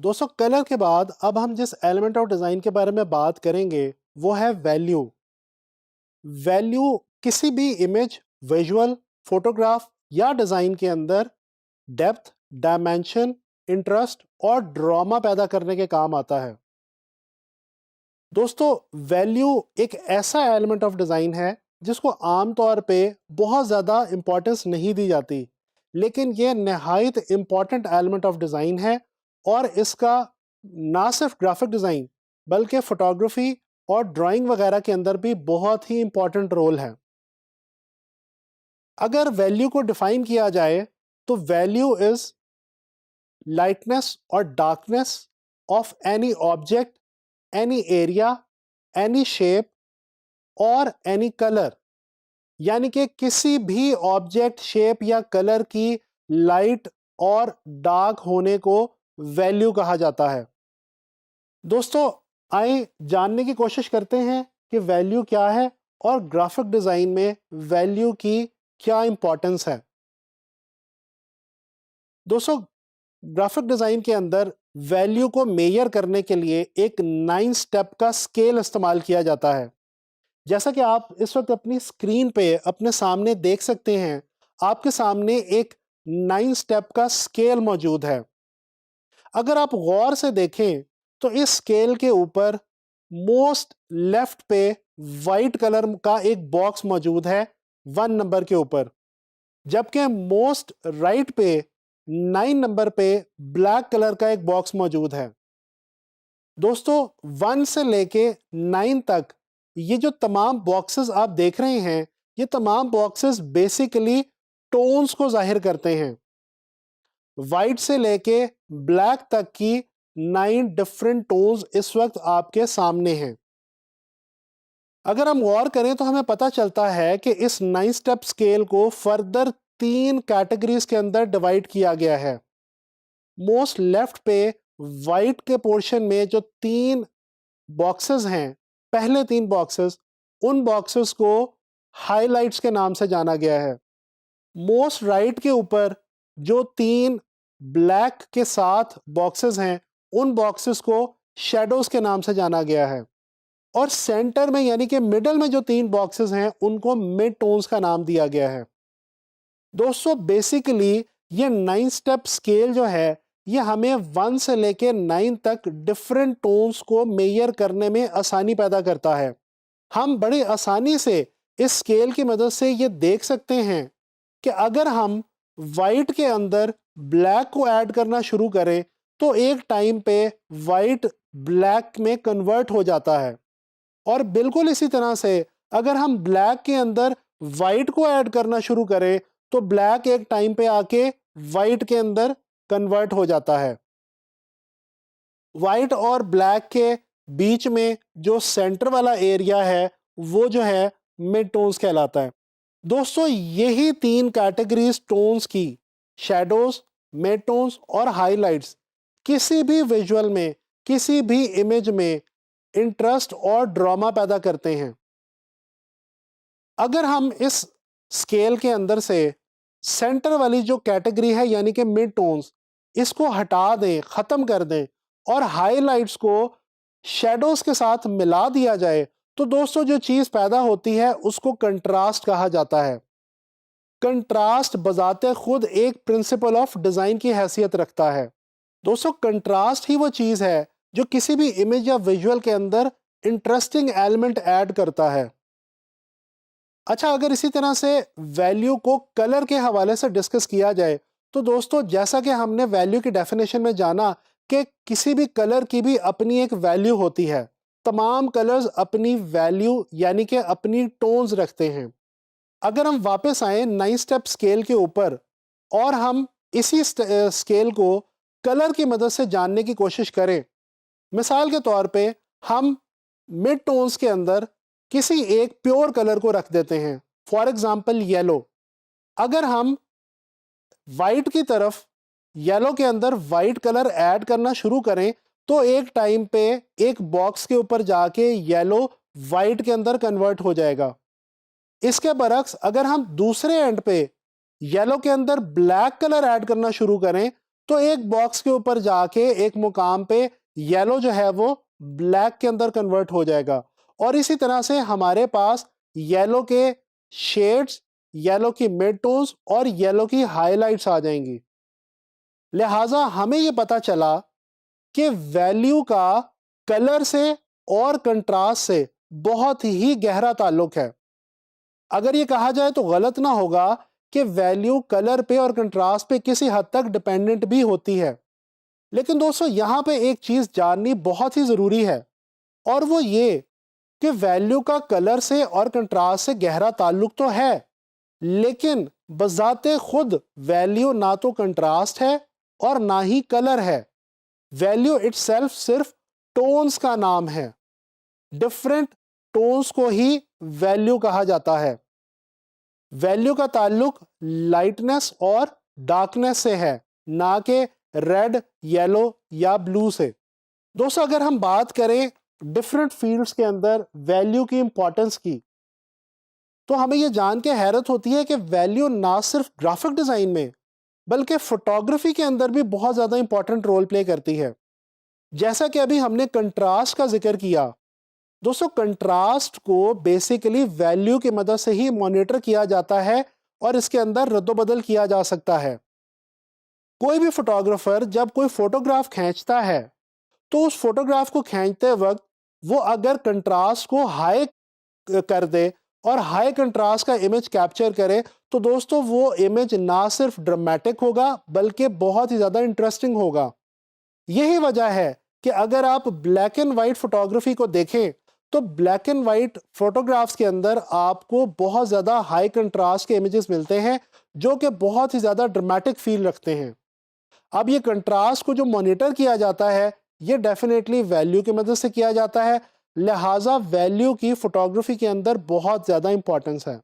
दोस्तों कलर के बाद अब हम जिस एलिमेंट ऑफ डिज़ाइन के बारे में बात करेंगे वो है वैल्यू। वैल्यू किसी भी इमेज, विजुअल, फोटोग्राफ या डिज़ाइन के अंदर डेप्थ, डायमेंशन, इंटरेस्ट और ड्रामा पैदा करने के काम आता है। दोस्तों वैल्यू एक ऐसा एलिमेंट ऑफ डिज़ाइन है जिसको आमतौर पे बहुत ज़्यादा इंपॉर्टेंस नहीं दी जाती, लेकिन ये नहायत इम्पॉर्टेंट एलिमेंट ऑफ डिज़ाइन है और इसका ना सिर्फ ग्राफिक डिज़ाइन बल्कि फोटोग्राफी और ड्राइंग वगैरह के अंदर भी बहुत ही इम्पॉर्टेंट रोल है। अगर वैल्यू को डिफाइन किया जाए तो वैल्यू इज लाइटनेस और darkness of any object, any area, any shape और एनी कलर, यानी कि किसी भी ऑब्जेक्ट, शेप या कलर की लाइट और डार्क होने को वैल्यू कहा जाता है। दोस्तों आइए जानने की कोशिश करते हैं कि वैल्यू क्या है और ग्राफिक डिजाइन में वैल्यू की क्या इंपॉर्टेंस है। दोस्तों ग्राफिक डिजाइन के अंदर वैल्यू को मेजर करने के लिए एक 9 स्टेप का स्केल इस्तेमाल किया जाता है। जैसा कि आप इस वक्त अपनी स्क्रीन पे अपने सामने देख सकते हैं, आपके सामने एक 9 स्टेप का स्केल मौजूद है। अगर आप गौर से देखें तो इस स्केल के ऊपर मोस्ट लेफ्ट पे वाइट कलर का एक बॉक्स मौजूद है 1 नंबर के ऊपर, जबकि मोस्ट राइट पे 9 नंबर पे ब्लैक कलर का एक बॉक्स मौजूद है। दोस्तों 1 से लेके 9 तक ये जो तमाम बॉक्सेस आप देख रहे हैं, ये तमाम बॉक्सेस बेसिकली टोन्स को जाहिर करते हैं। वाइट से लेके ब्लैक तक की 9 डिफरेंट टोन्स इस वक्त आपके सामने हैं। अगर हम गौर करें तो हमें पता चलता है कि इस 9 स्टेप स्केल को फर्दर 3 कैटेगरीज के अंदर डिवाइड किया गया है। मोस्ट लेफ्ट पे वाइट के पोर्शन में जो 3 बॉक्सेस हैं, पहले 3 बॉक्सेस, उन बॉक्सेस को हाइलाइट्स के नाम से जाना गया है। मोस्ट राइट के ऊपर जो 3 ब्लैक के साथ बॉक्सेस हैं, उन बॉक्सेस को शैडोज के नाम से जाना गया है। और सेंटर में यानी कि मिडल में जो 3 बॉक्सेस हैं, उनको मिड टोन्स का नाम दिया गया है। दोस्तों बेसिकली ये 9 स्टेप स्केल जो है, ये हमें 1 से लेके 9 तक डिफरेंट टोन्स को मेजर करने में आसानी पैदा करता है। हम बड़ी आसानी से इस स्केल की मदद से ये देख सकते हैं कि अगर हम वाइट के अंदर ब्लैक को ऐड करना शुरू करें तो एक टाइम पे वाइट ब्लैक में कन्वर्ट हो जाता है, और बिल्कुल इसी तरह से अगर हम ब्लैक के अंदर वाइट को ऐड करना शुरू करें तो ब्लैक एक टाइम पे आके वाइट के अंदर कन्वर्ट हो जाता है। वाइट और ब्लैक के बीच में जो सेंटर वाला एरिया है वो जो है मिड टोन्स कहलाता है। दोस्तों यही 3 कैटेगरीज टोन्स की, शैडोज, मिड टोन्स और हाइलाइट्स, किसी भी विजुअल में, किसी भी इमेज में इंटरेस्ट और ड्रामा पैदा करते हैं। अगर हम इस स्केल के अंदर से सेंटर वाली जो कैटेगरी है यानी कि मिड टोन्स, इसको हटा दें, खत्म कर दें और हाइलाइट्स को शैडोज के साथ मिला दिया जाए तो दोस्तों जो चीज पैदा होती है उसको कंट्रास्ट कहा जाता है। कंट्रास्ट बजाते खुद एक प्रिंसिपल ऑफ डिजाइन की हैसियत रखता है। दोस्तों कंट्रास्ट ही वो चीज है जो किसी भी इमेज या विजुअल के अंदर इंटरेस्टिंग एलिमेंट ऐड करता है। अच्छा, अगर इसी तरह से वैल्यू को कलर के हवाले से डिस्कस किया जाए तो दोस्तों जैसा कि हमने वैल्यू की डेफिनेशन में जाना कि किसी भी कलर की भी अपनी एक वैल्यू होती है। तमाम कलर्स अपनी वैल्यू यानी कि अपनी टोन्स रखते हैं। अगर हम वापस आए 9 स्टेप स्केल के ऊपर और हम इसी स्केल को कलर की मदद से जानने की कोशिश करें, मिसाल के तौर पे हम मिड टोन्स के अंदर किसी एक प्योर कलर को रख देते हैं, फॉर एग्जाम्पल येलो। अगर हम वाइट की तरफ येलो के अंदर वाइट कलर ऐड करना शुरू करें तो एक टाइम पे एक बॉक्स के ऊपर जाके येलो वाइट के अंदर कन्वर्ट हो जाएगा। इसके बरक्स अगर हम दूसरे एंड पे येलो के अंदर ब्लैक कलर ऐड करना शुरू करें तो एक बॉक्स के ऊपर जाके एक मुकाम पे येलो जो है वो ब्लैक के अंदर कन्वर्ट हो जाएगा, और इसी तरह से हमारे पास येलो के शेड्स, येलो की मिड टोन्स और येलो की हाइलाइट्स आ जाएंगी। लिहाजा हमें यह पता चला कि वैल्यू का कलर से और कंट्रास्ट से बहुत ही गहरा ताल्लुक है। अगर ये कहा जाए तो गलत ना होगा कि वैल्यू कलर पे और कंट्रास्ट पे किसी हद तक डिपेंडेंट भी होती है। लेकिन दोस्तों यहां पे एक चीज जाननी बहुत ही जरूरी है, और वो ये कि वैल्यू का कलर से और कंट्रास्ट से गहरा ताल्लुक तो है, लेकिन बजाते खुद वैल्यू ना तो कंट्रास्ट है और ना ही कलर है। वैल्यू इटसेल्फ सिर्फ टोन्स का नाम है। डिफरेंट टोन्स को ही वैल्यू कहा जाता है। वैल्यू का ताल्लुक लाइटनेस और डार्कनेस से है, ना कि रेड, येलो या ब्लू से। दोस्तों अगर हम बात करें डिफरेंट फील्ड्स के अंदर वैल्यू की इंपॉर्टेंस की, तो हमें यह जान के हैरत होती है कि वैल्यू ना सिर्फ ग्राफिक डिजाइन में बल्कि फोटोग्राफी के अंदर भी बहुत ज्यादा इंपॉर्टेंट रोल प्ले करती है। जैसा कि अभी हमने कंट्रास्ट का जिक्र किया, दोस्तों कंट्रास्ट को बेसिकली वैल्यू की मदद से ही मॉनिटर किया जाता है और इसके अंदर रद्दोबदल किया जा सकता है। कोई भी फोटोग्राफर जब कोई फोटोग्राफ खींचता है तो उस फोटोग्राफ को खींचते वक्त वो अगर कंट्रास्ट को हाई कर दे और हाई कंट्रास्ट का इमेज कैप्चर करे, तो दोस्तों वो इमेज ना सिर्फ ड्रामेटिक होगा बल्कि बहुत ही ज्यादा इंटरेस्टिंग होगा। यही वजह है कि अगर आप ब्लैक एंड व्हाइट फोटोग्राफी को देखें तो ब्लैक एंड व्हाइट फोटोग्राफ्स के अंदर आपको बहुत ज्यादा हाई कंट्रास्ट के इमेजेस मिलते हैं जो कि बहुत ही ज्यादा ड्रामेटिक फील रखते हैं। अब ये कंट्रास्ट को जो मॉनिटर किया जाता है ये डेफिनेटली वैल्यू की मदद से किया जाता है, लिहाजा वैल्यू की फोटोग्राफी के अंदर बहुत ज्यादा इंपॉर्टेंस है।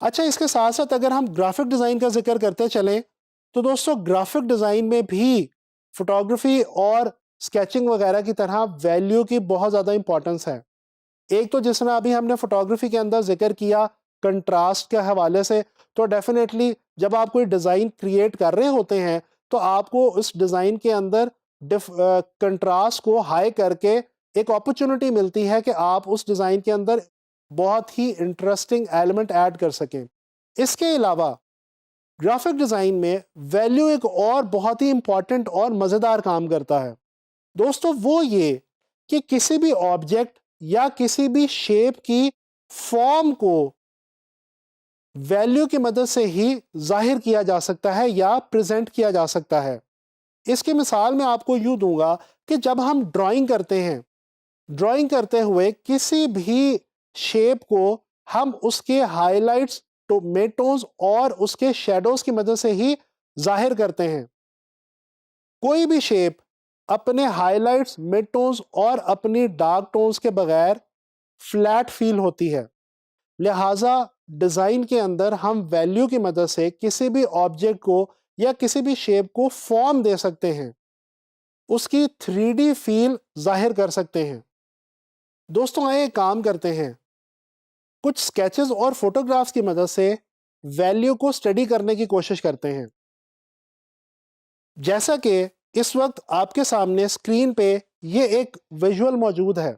अच्छा, इसके साथ साथ अगर हम ग्राफिक डिजाइन का जिक्र करते चलें तो दोस्तों ग्राफिक डिजाइन में भी फोटोग्राफी और स्केचिंग वगैरह की तरह वैल्यू की बहुत ज़्यादा इंपॉर्टेंस है। एक तो जिस तरह अभी हमने फोटोग्राफी के अंदर जिक्र किया कंट्रास्ट के हवाले से, तो डेफिनेटली जब आप कोई डिज़ाइन क्रिएट कर रहे होते हैं तो आपको उस डिज़ाइन के अंदर कंट्रास्ट को हाई करके एक अपॉर्चुनिटी मिलती है कि आप उस डिज़ाइन के अंदर बहुत ही इंटरेस्टिंग एलिमेंट ऐड कर सकें। इसके अलावा ग्राफिक डिज़ाइन में वैल्यू एक और बहुत ही इंपॉर्टेंट और मज़ेदार काम करता है। दोस्तों वो ये कि किसी भी ऑब्जेक्ट या किसी भी शेप की फॉर्म को वैल्यू की मदद से ही जाहिर किया जा सकता है या प्रेजेंट किया जा सकता है। इसकी मिसाल मैं आपको यूं दूंगा कि जब हम ड्राइंग करते हैं, ड्राइंग करते हुए किसी भी शेप को हम उसके हाइलाइट्स, मिड टोन्स और उसके शेडोज की मदद से ही जाहिर करते हैं। कोई भी शेप अपने हाइलाइट्स, मिड टोन्स और अपनी डार्क टोन्स के बगैर फ्लैट फील होती है। लिहाजा डिजाइन के अंदर हम वैल्यू की मदद से किसी भी ऑब्जेक्ट को या किसी भी शेप को फॉर्म दे सकते हैं, उसकी 3D फील जाहिर कर सकते हैं। दोस्तों आइए काम करते हैं, कुछ स्केचेस और फोटोग्राफ्स की मदद से वैल्यू को स्टडी करने की कोशिश करते हैं। जैसा कि इस वक्त आपके सामने स्क्रीन पे ये एक विजुअल मौजूद है।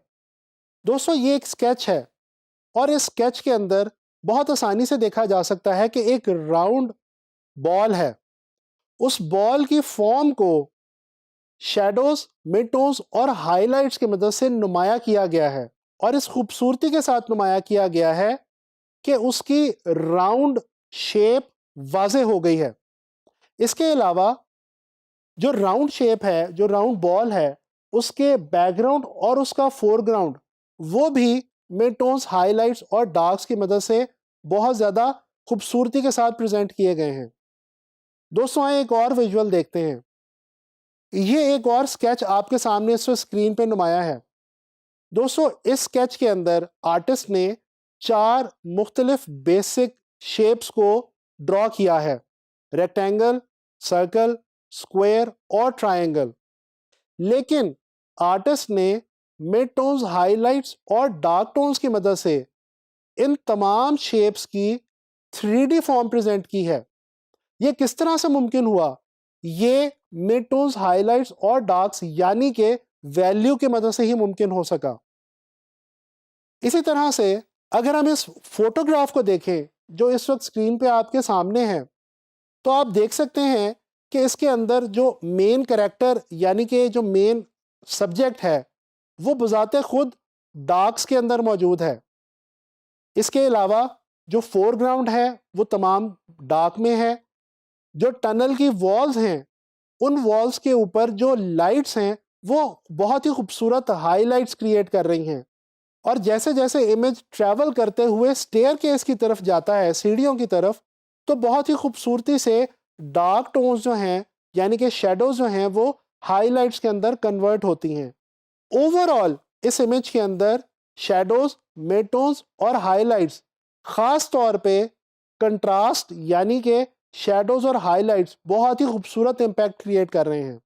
दोस्तों ये एक स्केच है और इस स्केच के अंदर बहुत आसानी से देखा जा सकता है कि एक राउंड बॉल है। उस बॉल की फॉर्म को शैडोज, मिड टोन्स और हाइलाइट्स की मदद से नुमाया किया गया है, और इस खूबसूरती के साथ नुमाया किया गया है कि उसकी राउंड शेप वाजे हो गई है। इसके अलावा जो राउंड शेप है, जो राउंड बॉल है, उसके बैकग्राउंड और उसका फोरग्राउंड वो भी मिड टोन्स, हाइलाइट्स और डार्क्स की मदद से बहुत ज्यादा खूबसूरती के साथ प्रेजेंट किए गए हैं। दोस्तों आइए एक और विजुअल देखते हैं। ये एक और स्केच आपके सामने इस स्क्रीन पे नुमाया है। दोस्तों इस स्केच के अंदर आर्टिस्ट ने 4 मुख्तलिफ बेसिक शेप्स को ड्रॉ किया है: रेक्टेंगल, सर्कल, स्क्वायर और ट्रायंगल। लेकिन आर्टिस्ट ने मिड टोन्स, हाइलाइट्स और डार्क टोन्स की मदद से इन तमाम शेप्स की 3D फॉर्म प्रेजेंट की है। यह किस तरह से मुमकिन हुआ? ये मिड टोन्स, हाइलाइट्स और डार्क्स यानी कि वैल्यू की मदद से ही मुमकिन हो सका। इसी तरह से अगर हम इस फोटोग्राफ को देखें जो इस वक्त स्क्रीन पे आपके सामने है, तो आप देख सकते हैं कि इसके अंदर जो मेन कैरेक्टर यानी कि जो मेन सब्जेक्ट है वो बजाते खुद डार्क्स के अंदर मौजूद है। इसके अलावा जो फोरग्राउंड है वो तमाम डार्क में है। जो टनल की वॉल्स हैं उन वॉल्स के ऊपर जो लाइट्स हैं वो बहुत ही खूबसूरत हाईलाइट्स क्रिएट कर रही हैं। और जैसे जैसे इमेज ट्रैवल करते हुए स्टेयरकेस की तरफ जाता है, सीढ़ियों की तरफ, तो बहुत ही खूबसूरती से डार्क टोन्स जो हैं यानी कि शेडोज जो हैं वो हाईलाइट्स के अंदर कन्वर्ट होती हैं। ओवरऑल इस इमेज के अंदर शेडोज, मिड टोन्स और हाईलाइट्स खास तौर पे कंट्रास्ट यानी कि शेडोज और हाईलाइट्स बहुत ही खूबसूरत इंपैक्ट क्रिएट कर रहे हैं।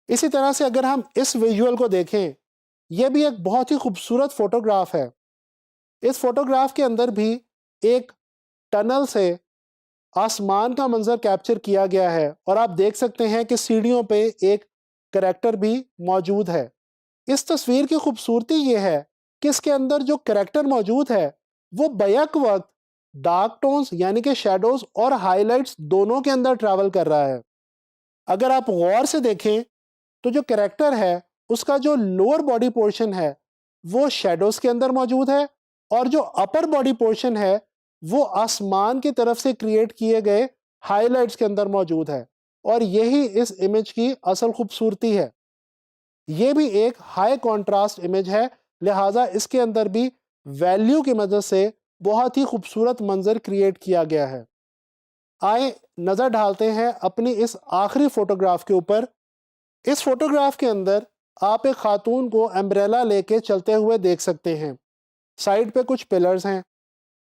इसी तरह से अगर हम इस विजुअल को देखें, यह भी एक बहुत ही खूबसूरत फोटोग्राफ है। इस फोटोग्राफ के अंदर भी एक टनल से आसमान का मंजर कैप्चर किया गया है और आप देख सकते हैं कि सीढ़ियों पे एक करैक्टर भी मौजूद है। इस तस्वीर की खूबसूरती यह है कि इसके अंदर जो करैक्टर मौजूद है वो बैक वक्त डार्क टोन्स यानी कि शेडोज और हाइलाइट्स दोनों के अंदर ट्रैवल कर रहा है। अगर आप गौर से देखें तो जो करैक्टर है उसका जो लोअर बॉडी पोर्शन है वो शेडोज के अंदर मौजूद है और जो अपर बॉडी पोर्शन है वो आसमान की तरफ से क्रिएट किए गए हाइलाइट्स के अंदर मौजूद है। और यही इस इमेज की असल खूबसूरती है। ये भी एक हाई कॉन्ट्रास्ट इमेज है, लिहाजा इसके अंदर भी वैल्यू की मदद से बहुत ही खूबसूरत मंजर क्रिएट किया गया है। आए नज़र डालते हैं अपनी इस आखिरी फोटोग्राफ के ऊपर। इस फोटोग्राफ के अंदर आप एक खातून को एम्ब्रेला लेके चलते हुए देख सकते हैं। साइड पे कुछ पिलर्स हैं।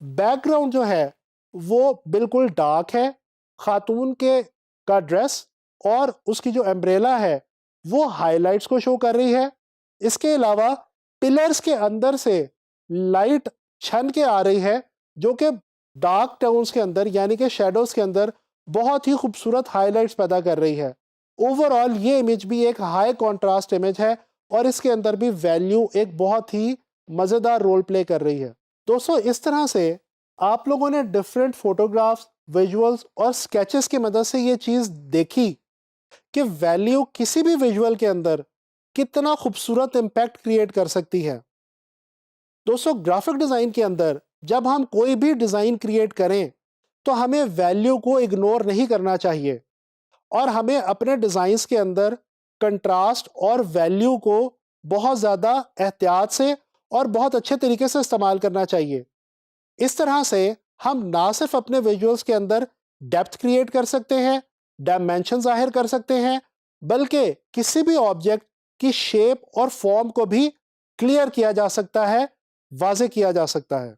बैकग्राउंड जो है वो बिल्कुल डार्क है। खातून के का ड्रेस और उसकी जो एम्ब्रेला है वो हाइलाइट्स को शो कर रही है। इसके अलावा पिलर्स के अंदर से लाइट छन के आ रही है जो कि डार्क टोन्स के अंदर यानी कि शेडोज के अंदर बहुत ही खूबसूरत हाइलाइट्स पैदा कर रही है। ओवरऑल ये इमेज भी एक हाई कॉन्ट्रास्ट इमेज है और इसके अंदर भी वैल्यू एक बहुत ही मज़ेदार रोल प्ले कर रही है। दोस्तों, इस तरह से आप लोगों ने डिफरेंट फोटोग्राफ्स, विजुअल्स और स्केचेस की मदद से ये चीज़ देखी कि वैल्यू किसी भी विजुअल के अंदर कितना खूबसूरत इम्पैक्ट क्रिएट कर सकती है। दोस्तों, ग्राफिक डिज़ाइन के अंदर जब हम कोई भी डिज़ाइन क्रिएट करें तो हमें वैल्यू को इग्नोर नहीं करना चाहिए और हमें अपने डिज़ाइंस के अंदर कंट्रास्ट और वैल्यू को बहुत ज़्यादा एहतियात से और बहुत अच्छे तरीके से इस्तेमाल करना चाहिए। इस तरह से हम ना सिर्फ अपने विजुअल्स के अंदर डेप्थ क्रिएट कर सकते हैं, डायमेंशन जाहिर कर सकते हैं, बल्कि किसी भी ऑब्जेक्ट की शेप और फॉर्म को भी क्लियर किया जा सकता है, वाज़े किया जा सकता है।